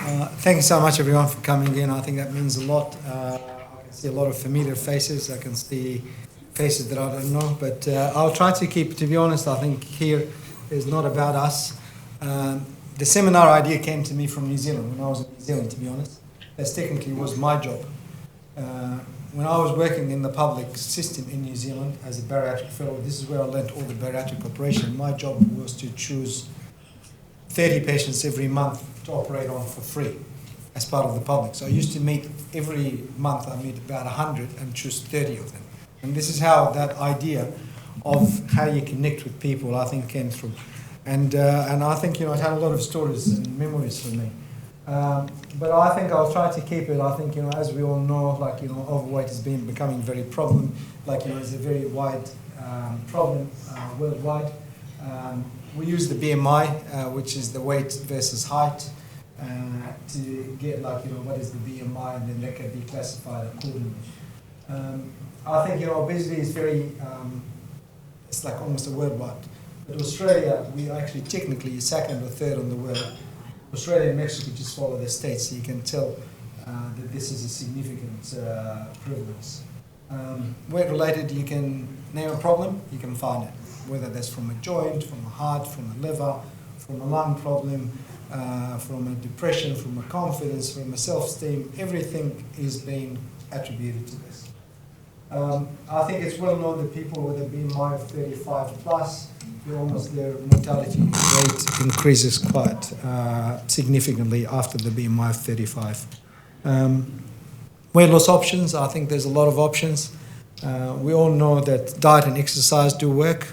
Thank you so much, everyone, for coming in. I think that means a lot. I can see a lot of familiar faces. I can see faces that I don't know. But I'll try to keep, to be honest, I think here is not about us. The seminar idea came to me from New Zealand, when I was in New Zealand, to be honest. That technically was my job. When I was working in the public system in New Zealand as a bariatric fellow, this is where I learned all the bariatric operation. My job was to choose 30 patients every month to operate on for free as part of the public. So I used to meet every month, I meet about 100 and choose 30 of them. And this is how that idea of how you connect with people, I think, came through. And I think, it had a lot of stories and memories for me. But I think I'll try to keep it. I think, as we all know, overweight has been becoming very problem. It's a very wide problem worldwide. We use the BMI, which is the weight versus height, to get what is the BMI, and then that can be classified accordingly. I think obesity is very, it's like almost a worldwide. But Australia, we are actually technically second or third on the world. Australia and Mexico just follow the states, so you can tell that this is a significant prevalence. Weight related, you can name a problem, you can find it. Whether that's from a joint, from a heart, from a liver, from a lung problem, from a depression, from a confidence, from a self-esteem, everything is being attributed to this. I think it's well known that people with a BMI of 35 plus, their mortality rate increases quite significantly after the BMI of 35. Weight loss options, I think there's a lot of options. We all know that diet and exercise do work.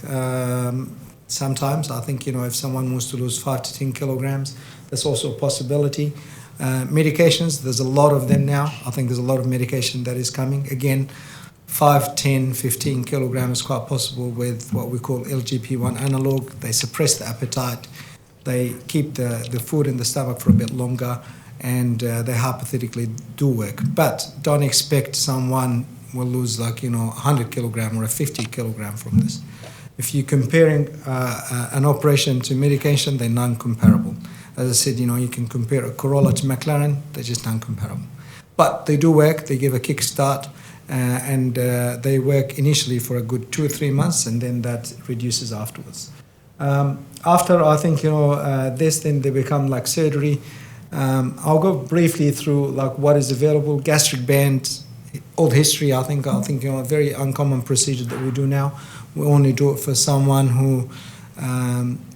Sometimes I think, if someone wants to lose 5 to 10 kilograms, that's also a possibility. Medications, there's a lot of them now. I think there's a lot of medication that is coming. Again, 5, 10, 15 kilograms is quite possible with what we call LGP-1 analog. They suppress the appetite. They keep the food in the stomach for a bit longer, and they hypothetically do work. But don't expect someone will lose 100 kilogram or a 50 kilogram from this. If you're comparing an operation to medication, they're non-comparable. As I said, you can compare a Corolla to McLaren, they're just non-comparable. But they do work, they give a kickstart, and they work initially for a good 2 or 3 months, and then that reduces afterwards. After, I think, this, then they become like surgery. I'll go briefly through what is available. Gastric band, old history, I think a very uncommon procedure that we do now. We only do it for someone who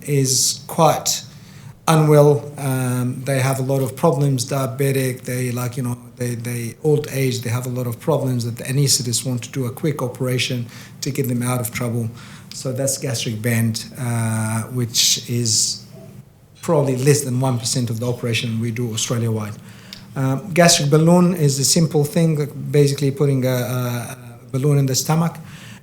is quite unwell. They have a lot of problems, diabetic. They old age. They have a lot of problems that the anaesthetist want to do a quick operation to get them out of trouble. So that's gastric band, which is probably less than 1% of the operation we do Australia-wide. Gastric balloon is a simple thing, basically putting a balloon in the stomach,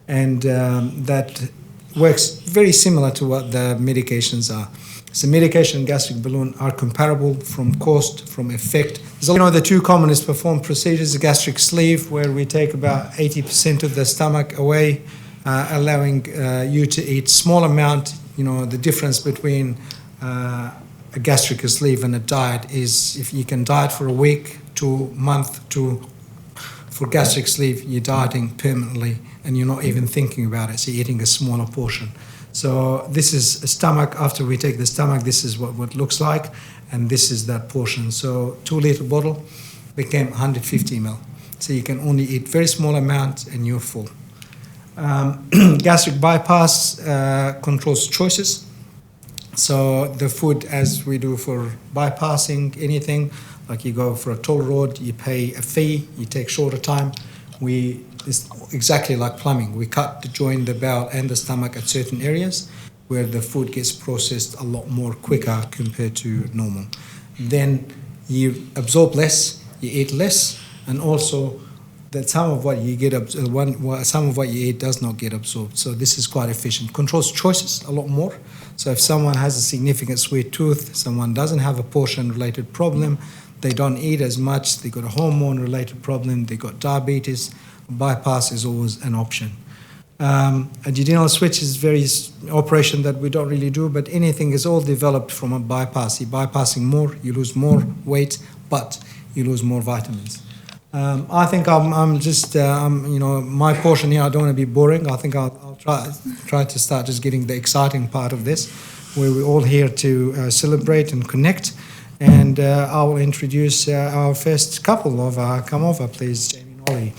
and that works very similar to what the medications are. So medication and gastric balloon are comparable from cost, from effect. The two commonest performed procedures, the gastric sleeve, where we take about 80% of the stomach away, allowing you to eat small amount. The difference between a gastric sleeve and a diet is if you can diet for a week to a month for gastric sleeve, you're dieting permanently and you're not even thinking about it, so you're eating a smaller portion. So this is a stomach. After we take the stomach, this is what it looks like, and this is that portion. So 2-liter bottle became 150 ml. So you can only eat very small amount and you're full. Gastric bypass controls choices. So the food, as we do for bypassing anything, like you go for a toll road, you pay a fee, you take shorter time. It's exactly like plumbing. We cut the joint, the bowel, and the stomach at certain areas where the food gets processed a lot more quicker compared to normal. Then you absorb less, you eat less, and also that some of what you eat does not get absorbed. So this is quite efficient. Controls choices a lot more. So if someone has a significant sweet tooth, someone doesn't have a portion-related problem, they don't eat as much, they got a hormone-related problem, they got diabetes, bypass is always an option. A duodenal switch is very operation that we don't really do, but anything is all developed from a bypass. You're bypassing more, you lose more weight, but you lose more vitamins. I think I'm just, my portion here, I don't want to be boring. I think I'll try to start just getting the exciting part of this, where we're all here to celebrate and connect. And I will introduce our first couple of, come over please, Jamie and Ollie.